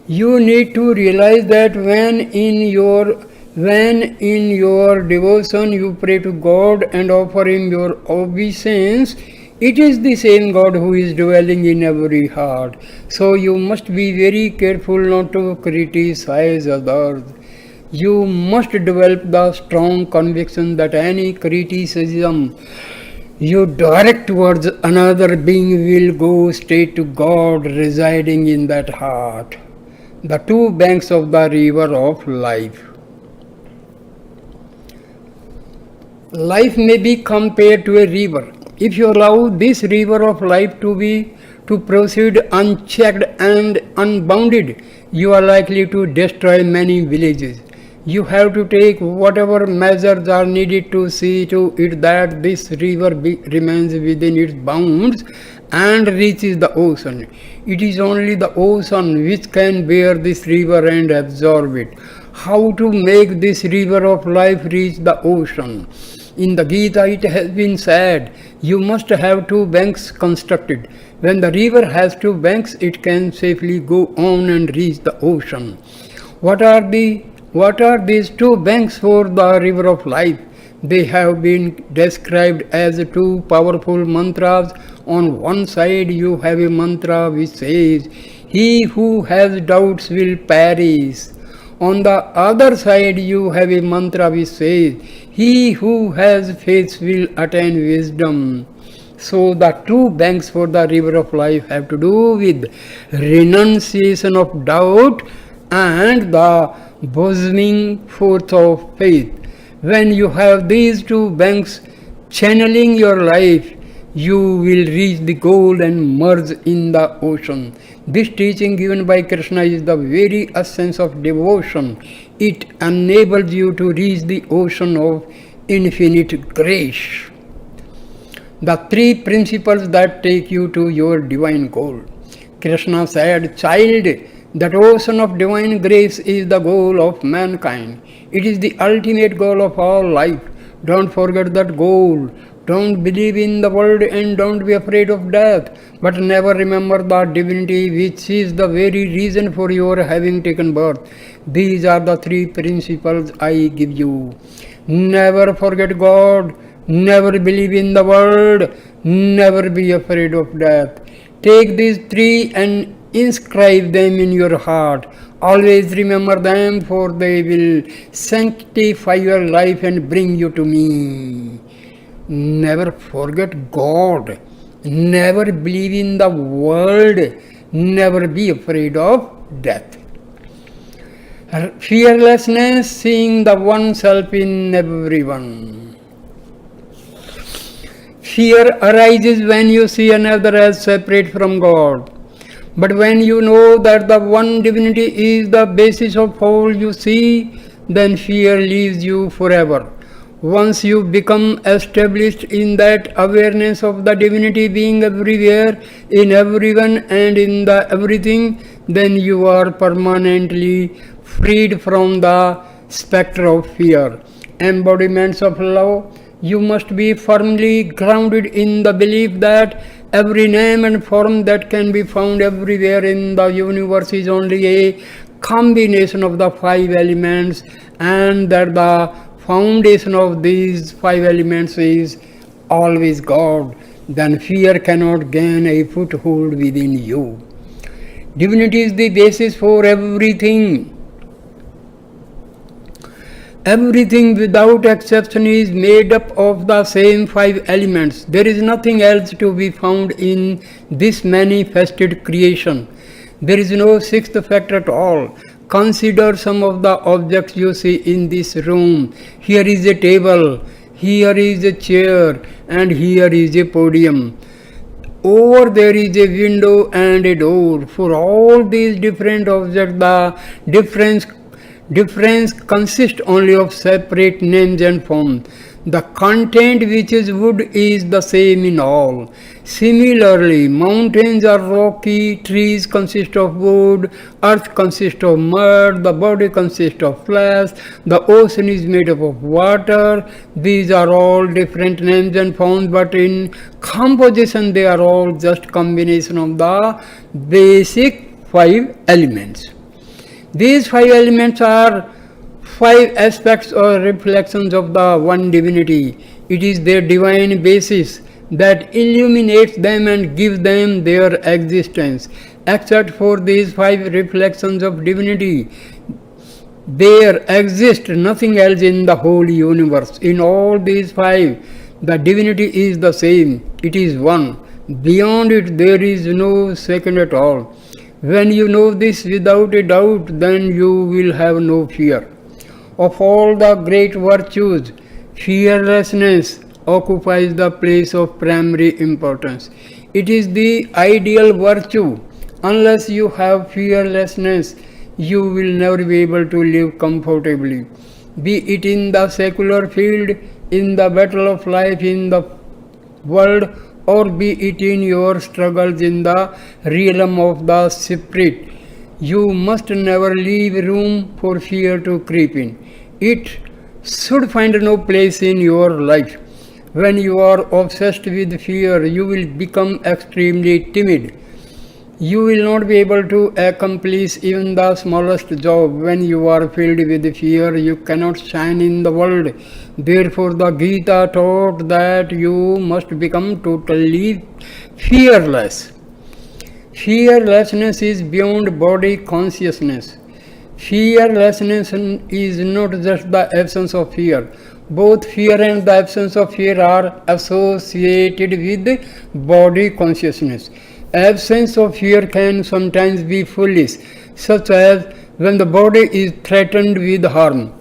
You need to realize that when in your devotion you pray to God and offer Him your obeisance, it is the same God who is dwelling in every heart. So you must be very careful not to criticize others. You must develop the strong conviction that any criticism you direct towards another being will go straight to God residing in that heart. The two banks of the river of life. Life may be compared to a river. If you allow this river of life to proceed unchecked and unbounded, you are likely to destroy many villages. You have to take whatever measures are needed to see to it that this river remains within its bounds and reaches the ocean. It is only the ocean which can bear this river and absorb it. How to make this river of life reach the ocean? In the Gita it has been said, you must have two banks constructed. When the river has two banks, it can safely go on and reach the ocean. What are these two banks for the river of life? They have been described as two powerful mantras. On one side you have a mantra which says, he who has doubts will perish. On the other side you have a mantra which says, he who has faith will attain wisdom. So the two banks for the river of life have to do with renunciation of doubt and the bosoming forth of faith. When you have these two banks channeling your life, you will reach the goal and merge in the ocean. This teaching given by Krishna is the very essence of devotion. It enables you to reach the ocean of infinite grace. The three principles that take you to your divine goal. Krishna said, child, that ocean of divine grace is the goal of mankind. It is the ultimate goal of all life. Don't forget that goal. Don't believe in the world and don't be afraid of death. But never remember the divinity which is the very reason for your having taken birth. These are the three principles I give you. Never forget God. Never believe in the world. Never be afraid of death. Take these three and inscribe them in your heart. Always remember them, for they will sanctify your life and bring you to me. Never forget God. Never believe in the world. Never be afraid of death. Fearlessness, seeing the oneself in everyone. Fear arises when you see another as separate from God. But when you know that the one divinity is the basis of all you see, then fear leaves you forever. Once you become established in that awareness of the divinity being everywhere, in everyone and in the everything, then you are permanently freed from the spectre of fear. Embodiments of love, you must be firmly grounded in the belief that every name and form that can be found everywhere in the universe is only a combination of the five elements, and that the foundation of these five elements is always God. Then fear cannot gain a foothold within you. Divinity is the basis for everything. Everything without exception is made up of the same five elements. There is nothing else to be found in this manifested creation. There is no sixth factor at all. Consider some of the objects you see in this room. Here is a table, here is a chair, and here is a podium. Over there is a window and a door. For all these different objects, the difference consists only of separate names and forms. The content, which is wood, is the same in all. Similarly, mountains are rocky, trees consist of wood, earth consists of mud, the body consists of flesh, the ocean is made up of water. These are all different names and forms, but in composition they are all just combination of the basic 5 elements. These 5 elements are 5 aspects or reflections of the one divinity. It is their divine basis that illuminates them and gives them their existence. Except for these 5 reflections of divinity, there exists nothing else in the whole universe. In all these 5, the divinity is the same. It is one. Beyond it, there is no second at all. When you know this without a doubt, then you will have no fear. Of all the great virtues, fearlessness occupies the place of primary importance. It is the ideal virtue. Unless you have fearlessness, you will never be able to live comfortably. Be it in the secular field, in the battle of life in the world, or be it in your struggles in the realm of the spirit, you must never leave room for fear to creep in. It should find no place in your life. When you are obsessed with fear, you will become extremely timid. You will not be able to accomplish even the smallest job. When you are filled with fear, you cannot shine in the world. Therefore, the Gita taught that you must become totally fearless. Fearlessness is beyond body consciousness. Fearlessness is not just the absence of fear. Both fear and the absence of fear are associated with body consciousness. Absence of fear can sometimes be foolish, such as when the body is threatened with harm.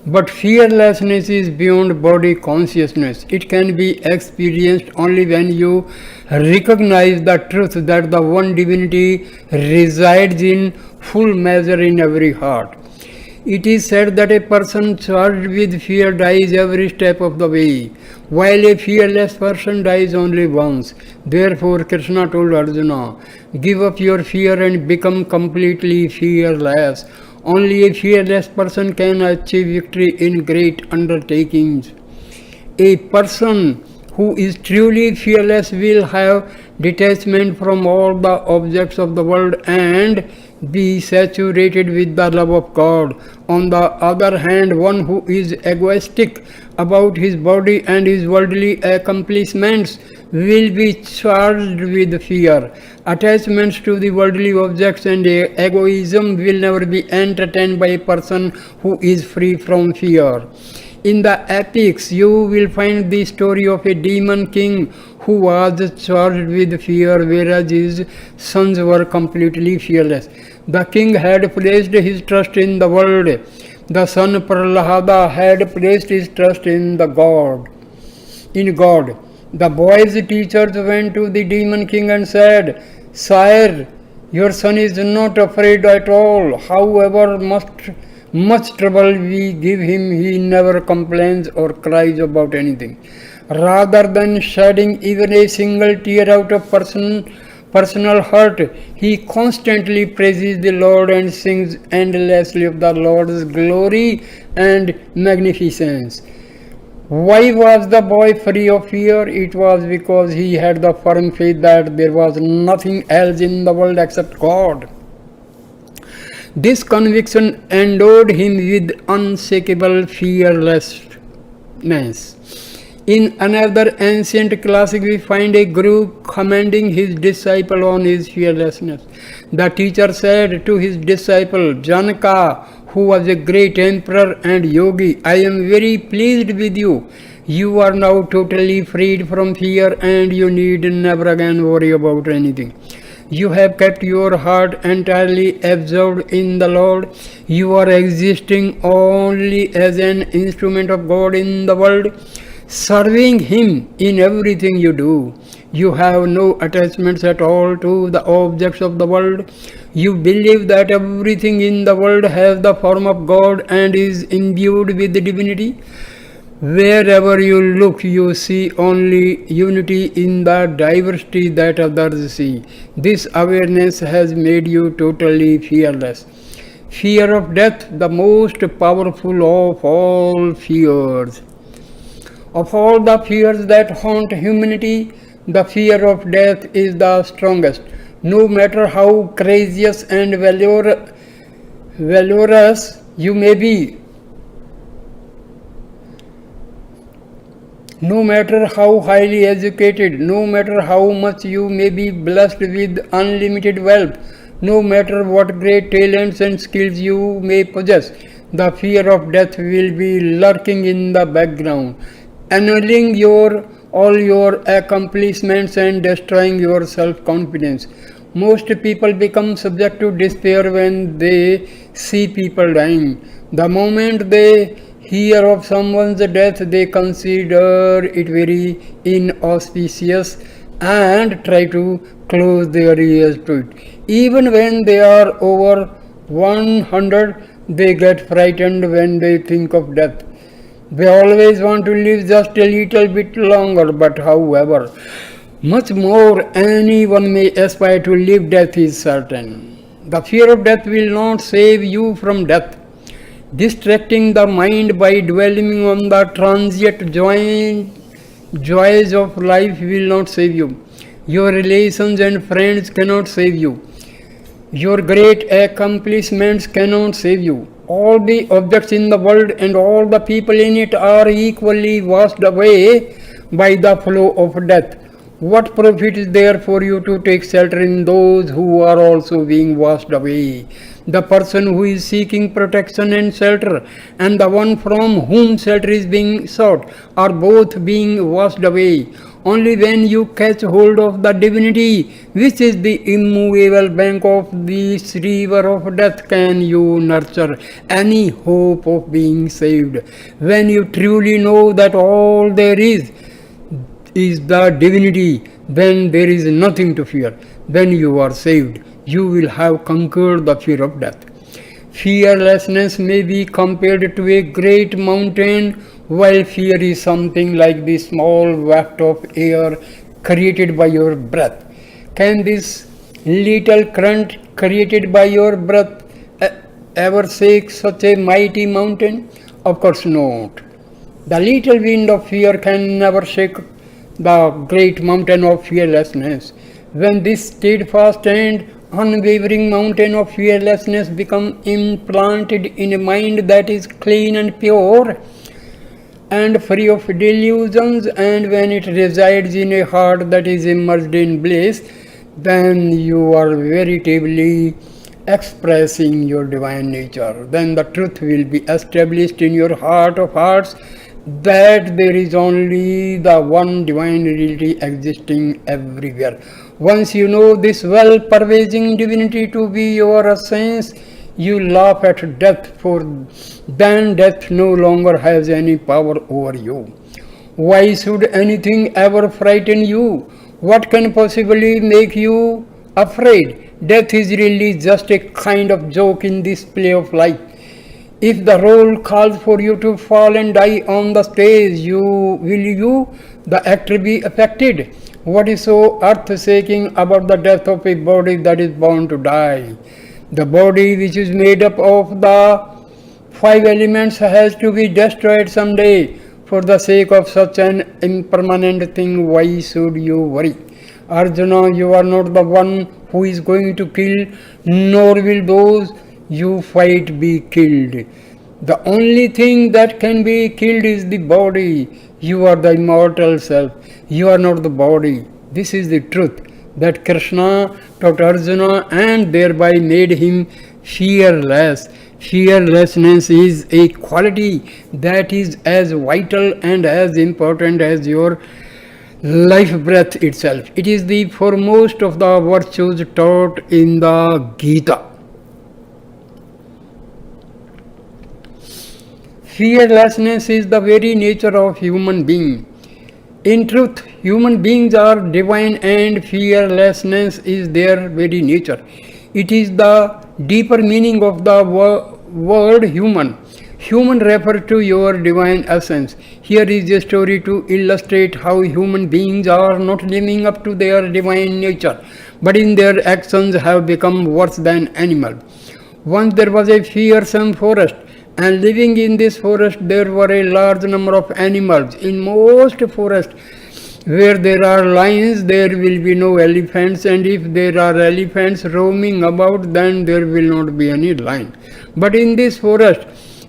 But fearlessness is beyond body consciousness. It can be experienced only when you recognize the truth that the one divinity resides in full measure in every heart. It is said that a person charged with fear dies every step of the way, while a fearless person dies only once. Therefore, Krishna told Arjuna, give up your fear and become completely fearless. Only a fearless person can achieve victory in great undertakings. A person who is truly fearless will have detachment from all the objects of the world and be saturated with the love of God. On the other hand, one who is egoistic about his body and his worldly accomplishments will be charged with fear. Attachments to the worldly objects and egoism will never be entertained by a person who is free from fear. In the epics, you will find the story of a demon king who was charged with fear, whereas his sons were completely fearless. The king had placed his trust in the world. The son Prahlada had placed his trust in God. The boy's teachers went to the demon king and said, Sire, your son is not afraid at all. However much trouble we give him, he never complains or cries about anything. Rather than shedding even a single tear out of personal hurt, he constantly praises the Lord and sings endlessly of the Lord's glory and magnificence. Why was the boy free of fear? It was because he had the firm faith that there was nothing else in the world except God. This conviction endowed him with unshakable fearlessness. In another ancient classic, we find a guru commending his disciple on his fearlessness. The teacher said to his disciple, Janaka, who was a great emperor and yogi, I am very pleased with you. You are now totally freed from fear and you need never again worry about anything. You have kept your heart entirely absorbed in the Lord. You are existing only as an instrument of God in the world, serving Him in everything you do. You have no attachments at all to the objects of the world. You believe that everything in the world has the form of God and is imbued with divinity. Wherever you look, you see only unity in the diversity that others see. This awareness has made you totally fearless. Fear of death, the most powerful of all fears. Of all the fears that haunt humanity, the fear of death is the strongest. No matter how courageous and valorous you may be, no matter how highly educated, no matter how much you may be blessed with unlimited wealth, no matter what great talents and skills you may possess, the fear of death will be lurking in the background, annulling all your accomplishments and destroying your self-confidence. Most people become subject to despair when they see people dying. The moment they hear of someone's death, they consider it very inauspicious and try to close their ears to it. Even when they are over 100, they get frightened when they think of death. They always want to live just a little bit longer, but however much more anyone may aspire to live, death is certain. The fear of death will not save you from death. Distracting the mind by dwelling on the transient joys of life will not save you. Your relations and friends cannot save you. Your great accomplishments cannot save you. All the objects in the world and all the people in it are equally washed away by the flow of death. What profit is there for you to take shelter in those who are also being washed away? The person who is seeking protection and shelter and the one from whom shelter is being sought are both being washed away. Only when you catch hold of the divinity, which is the immovable bank of this river of death, can you nurture any hope of being saved. When you truly know that all there is the divinity, then there is nothing to fear. When you are saved, you will have conquered the fear of death. Fearlessness may be compared to a great mountain, while fear is something like the small waft of air created by your breath. Can this little current created by your breath ever shake such a mighty mountain? Of course not. The little wind of fear can never shake the great mountain of fearlessness. When this steadfast and unwavering mountain of fearlessness becomes implanted in a mind that is clean and pure and free of delusions, and when it resides in a heart that is immersed in bliss, then you are veritably expressing your divine nature. Then the truth will be established in your heart of hearts that there is only the one divine reality existing everywhere. Once you know this well-pervading divinity to be your essence, you laugh at death, for then death no longer has any power over you. Why should anything ever frighten you? What can possibly make you afraid? Death is really just a kind of joke in this play of life. If the role calls for you to fall and die on the stage, will you, the actor, be affected? What is so earth-shaking about the death of a body that is bound to die? The body, which is made up of the 5 elements, has to be destroyed someday. For the sake of such an impermanent thing, why should you worry? Arjuna, you are not the one who is going to kill, nor will those you fight be killed. The only thing that can be killed is the body. You are the immortal self. You are not the body. This is the truth that Krishna taught Arjuna and thereby made him fearless. Fearlessness is a quality that is as vital and as important as your life breath itself. It is the foremost of the virtues taught in the Gita. Fearlessness is the very nature of human being. In truth, human beings are divine and fearlessness is their very nature. It is the deeper meaning of the word human. Human refers to your divine essence. Here is a story to illustrate how human beings are not living up to their divine nature, but in their actions have become worse than animals. Once there was a fearsome forest, and living in this forest there were a large number of animals. In most forests where there are lions, there will be no elephants, and if there are elephants roaming about, then there will not be any lion. But in this forest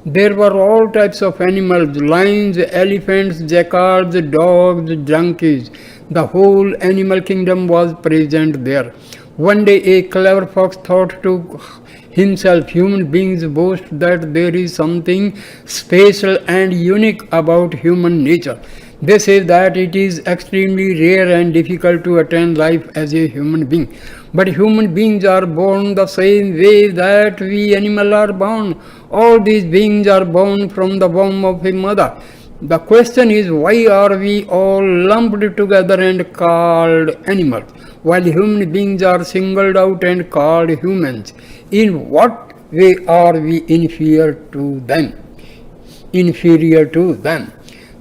there were all types of animals: lions, elephants, jackals, dogs, donkeys. The whole animal kingdom was present there. One day a clever fox thought to himself, human beings boast that there is something special and unique about human nature. They say that it is extremely rare and difficult to attain life as a human being. But human beings are born the same way that we animals are born. All these beings are born from the womb of a mother. The question is, why are we all lumped together and called animals, while human beings are singled out and called humans? In what way are we inferior to them?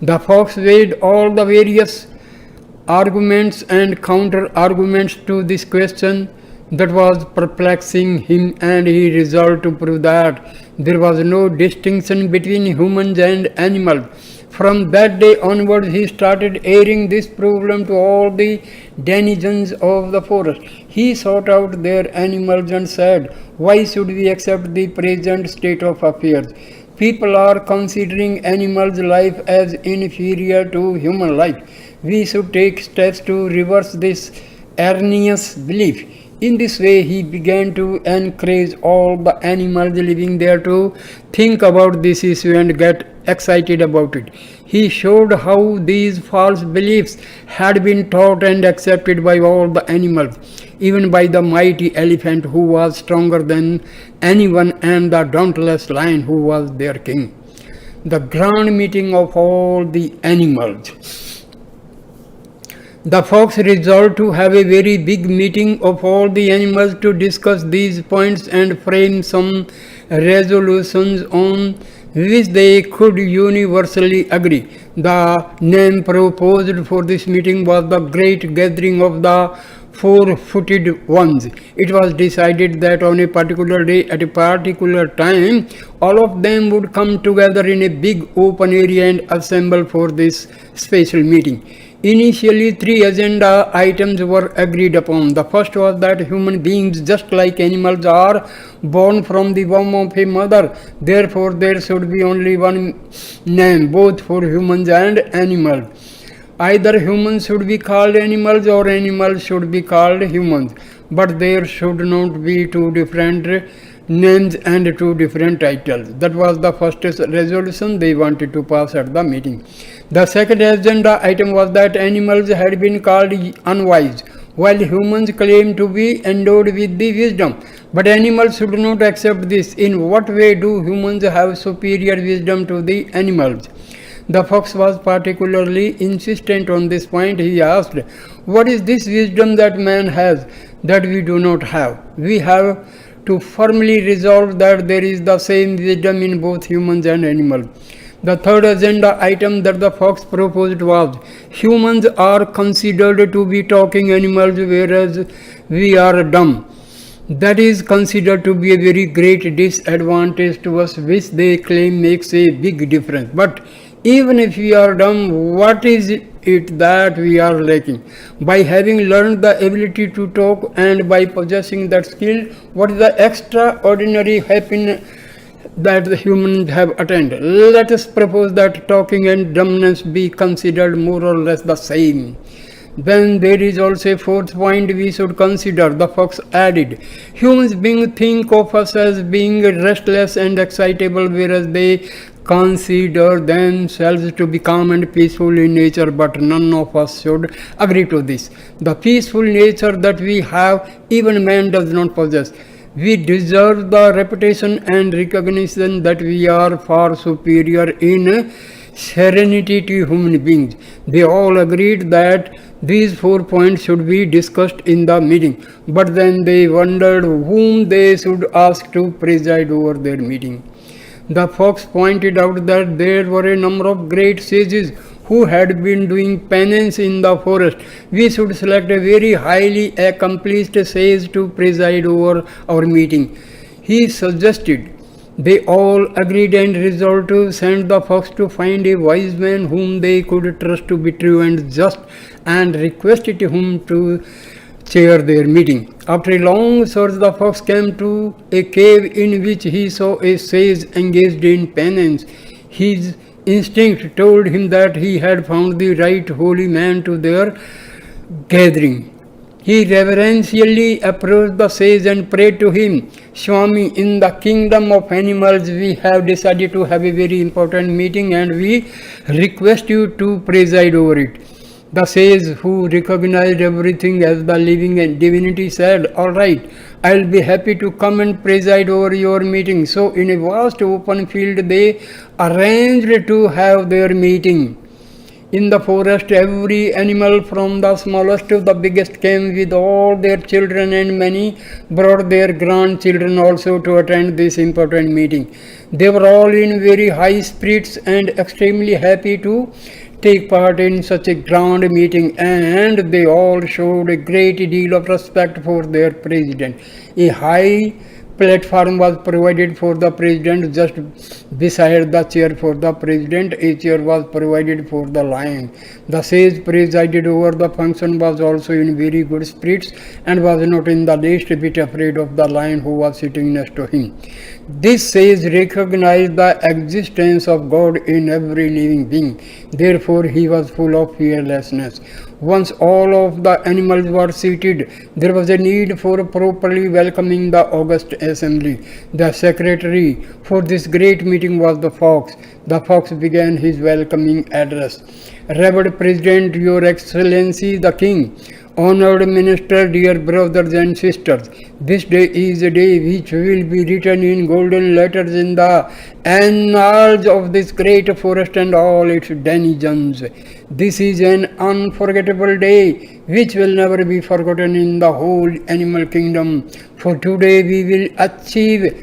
The fox weighed all the various arguments and counter arguments to this question that was perplexing him, and he resolved to prove that there was no distinction between humans and animals. From that day onwards, he started airing this problem to all the denizens of the forest. He sought out their animals and said, "Why should we accept the present state of affairs? People are considering animals' life as inferior to human life. We should take steps to reverse this erroneous belief." In this way, he began to encourage all the animals living there to think about this issue and get excited about it. He showed how these false beliefs had been taught and accepted by all the animals, even by the mighty elephant who was stronger than anyone, and the dauntless lion who was their king. The grand meeting of all the animals. The fox resolved to have a very big meeting of all the animals to discuss these points and frame some resolutions on which they could universally agree. The name proposed for this meeting was the Great Gathering of the Four-Footed Ones. It was decided that on a particular day at a particular time, all of them would come together in a big open area and assemble for this special meeting. Initially, 3 agenda items were agreed upon. The first was that human beings, just like animals, are born from the womb of a mother. Therefore, there should be only one name, both for humans and animals. Either humans should be called animals or animals should be called humans. But there should not be 2 different names and 2 different titles. That was the first resolution they wanted to pass at the meeting. The second agenda item was that animals had been called unwise, while humans claimed to be endowed with the wisdom. But animals should not accept this. In what way do humans have superior wisdom to the animals? The fox was particularly insistent on this point. He asked, "What is this wisdom that man has that we do not have?" We have to firmly resolve that there is the same wisdom in both humans and animals. The third agenda item that the fox proposed was, humans are considered to be talking animals, whereas we are dumb. That is considered to be a very great disadvantage to us, which they claim makes a big difference. But even if we are dumb, what is it that we are lacking? By having learned the ability to talk and by possessing that skill, what is the extraordinary happiness that the humans have attained? Let us propose that talking and dumbness be considered more or less the same. Then there is also a fourth point we should consider, the fox added. Humans being think of us as being restless and excitable, whereas they consider themselves to be calm and peaceful in nature, but none of us should agree to this. The peaceful nature that we have, even man does not possess. We deserve the reputation and recognition that we are far superior in serenity to human beings. They all agreed that these 4 points should be discussed in the meeting, but then they wondered whom they should ask to preside over their meeting. The fox pointed out that there were a number of great sages who had been doing penance in the forest. We should select a very highly accomplished sage to preside over our meeting, he suggested. They all agreed and resolved to send the fox to find a wise man whom they could trust to be true and just, and requested him to chair their meeting. After a long search, the fox came to a cave in which he saw a sage engaged in penance. His instinct told him that he had found the right holy man to their gathering. He reverentially approached the sage and prayed to him, Swami, in the kingdom of animals we have decided to have a very important meeting and we request you to preside over it. The sage, who recognized everything as the living divinity, said, all right, I'll be happy to come and preside over your meeting. So in a vast open field they arranged to have their meeting. In the forest, every animal from the smallest to the biggest came with all their children, and many brought their grandchildren also to attend this important meeting. They were all in very high spirits and extremely happy to take part in such a grand meeting, and they all showed a great deal of respect for their president. A high platform was provided for the president. Just beside the chair for the president, a chair was provided for the lion. The sage presided over the function was also in very good spirits and was not in the least bit afraid of the lion who was sitting next to him. This sage recognized the existence of God in every living being. Therefore, he was full of fearlessness. Once all of the animals were seated, there was a need for properly welcoming the august assembly. The secretary for this great meeting was the fox. The fox began his welcoming address. Revered President, Your Excellency the King, honored minister, dear brothers and sisters, this day is a day which will be written in golden letters in the annals of this great forest and all its denizens. This is an unforgettable day which will never be forgotten in the whole animal kingdom. For today we will achieve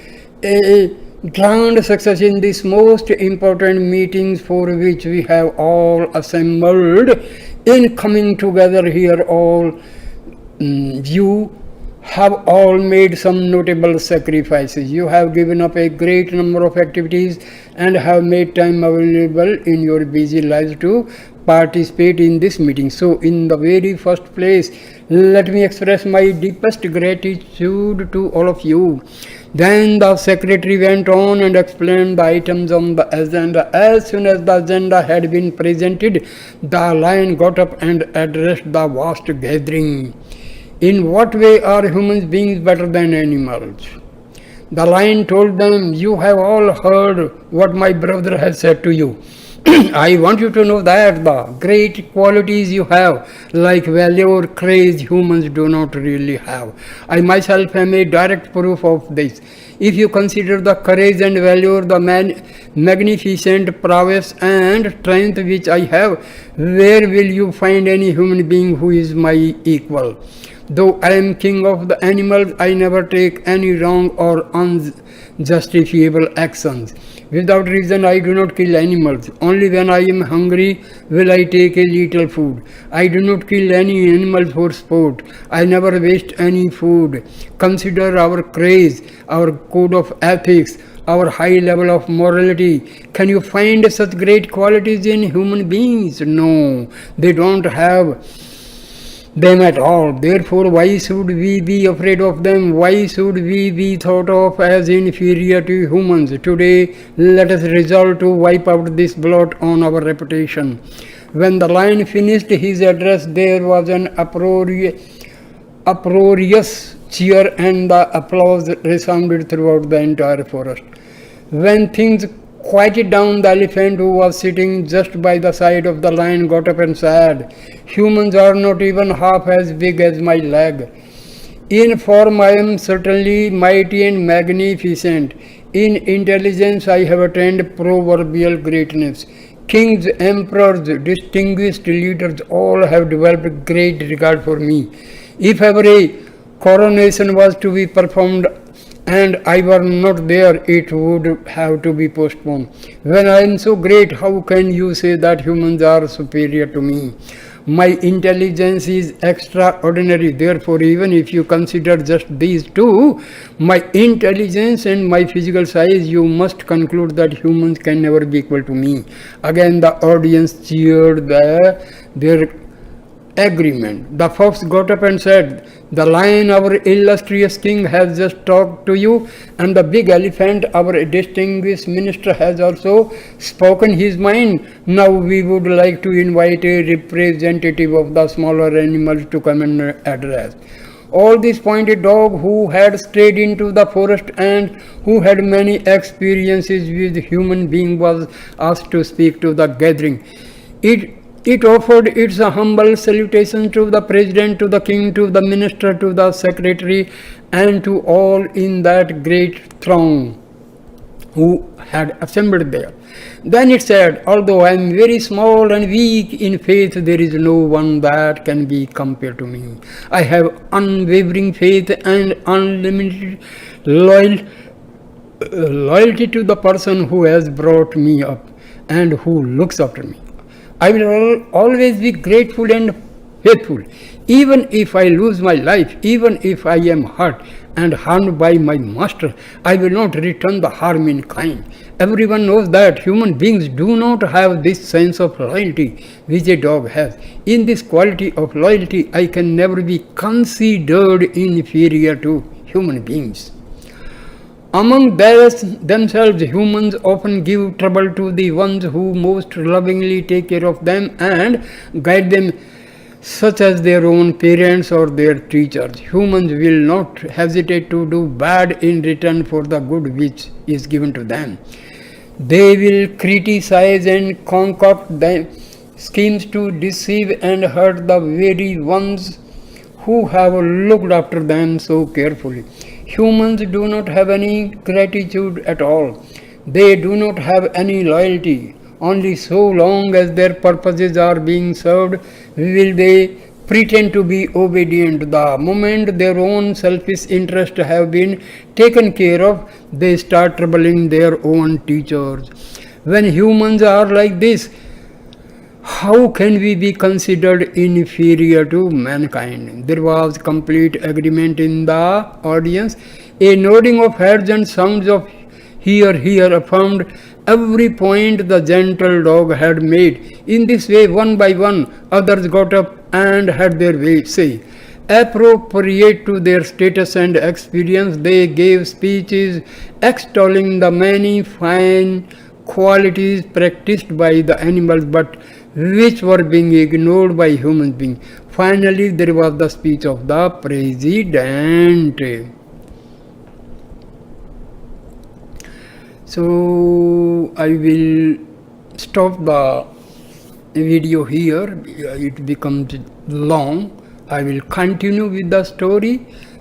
a grand success in this most important meetings for which we have all assembled. In coming together here, all you have all made some notable sacrifices. You have given up a great number of activities and have made time available in your busy lives to participate in this meeting. So in the very first place, let me express my deepest gratitude to all of you. Then the secretary went on and explained the items on the agenda. As soon as the agenda had been presented, the lion got up and addressed the vast gathering. In what way are human beings better than animals? The lion told them, you have all heard what my brother has said to you. I want you to know that the great qualities you have, like value or courage, humans do not really have. I myself am a direct proof of this. If you consider the courage and value, the magnificent prowess and strength which I have, where will you find any human being who is my equal? Though I am king of the animals, I never take any wrong or unjustifiable actions. Without reason, I do not kill animals. Only when I am hungry will I take a little food. I do not kill any animal for sport. I never waste any food. Consider our craze, our code of ethics, our high level of morality. Can you find such great qualities in human beings? No, they don't have them at all. Therefore, why should we be afraid of them? Why should we be thought of as inferior to humans? Today, let us resolve to wipe out this blot on our reputation. When the lion finished his address, there was an uproarious cheer and the applause resounded throughout the entire forest. When things quieted down the elephant who was sitting just by the side of the lion got up and said, "Humans are not even half as big as my leg. In form I am certainly mighty and magnificent. In intelligence I have attained proverbial greatness. Kings, emperors, distinguished leaders all have developed great regard for me. If ever a coronation was to be performed and I were not there, it would have to be postponed. When I am so great, how can you say that humans are superior to me? My intelligence is extraordinary. Therefore, even if you consider just these two, my intelligence and my physical size, you must conclude that humans can never be equal to me." Again, the audience cheered their agreement. The fox got up and said, "The lion, our illustrious king, has just talked to you, and the big elephant, our distinguished minister, has also spoken his mind. Now we would like to invite a representative of the smaller animals to come and address." All this pointed dog, who had strayed into the forest and who had many experiences with human beings, was asked to speak to the gathering. It offered its humble salutation to the president, to the king, to the minister, to the secretary, and to all in that great throng who had assembled there. Then it said, "Although I am very small and weak in faith, there is no one that can be compared to me. I have unwavering faith and unlimited loyalty to the person who has brought me up and who looks after me. I will always be grateful and faithful. Even if I lose my life, even if I am hurt and harmed by my master, I will not return the harm in kind." Everyone knows that human beings do not have this sense of loyalty which a dog has. In this quality of loyalty, I can never be considered inferior to human beings. Among themselves, humans often give trouble to the ones who most lovingly take care of them and guide them, such as their own parents or their teachers. Humans will not hesitate to do bad in return for the good which is given to them. They will criticize and concoct schemes to deceive and hurt the very ones who have looked after them so carefully. Humans do not have any gratitude at all. They do not have any loyalty. Only so long as their purposes are being served will they pretend to be obedient. The moment their own selfish interests have been taken care of, they start troubling their own teachers. When humans are like this, how can we be considered inferior to mankind? There was complete agreement in the audience. A nodding of heads and sounds of "hear, hear" affirmed every point the gentle dog had made. In this way, one by one, others got up and had their say. Appropriate to their status and experience, they gave speeches extolling the many fine qualities practiced by the animals but which were being ignored by human beings. Finally, there was the speech of the president. So I will stop the video here. It becomes long. I will continue with the story.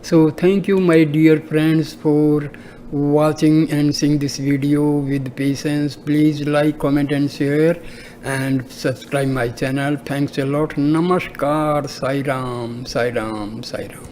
So thank you, my dear friends, for watching and seeing this video with patience. Please like, comment and share and subscribe my channel. Thanks a lot. Namaskar. Sai Ram, Sai Ram, Sai Ram.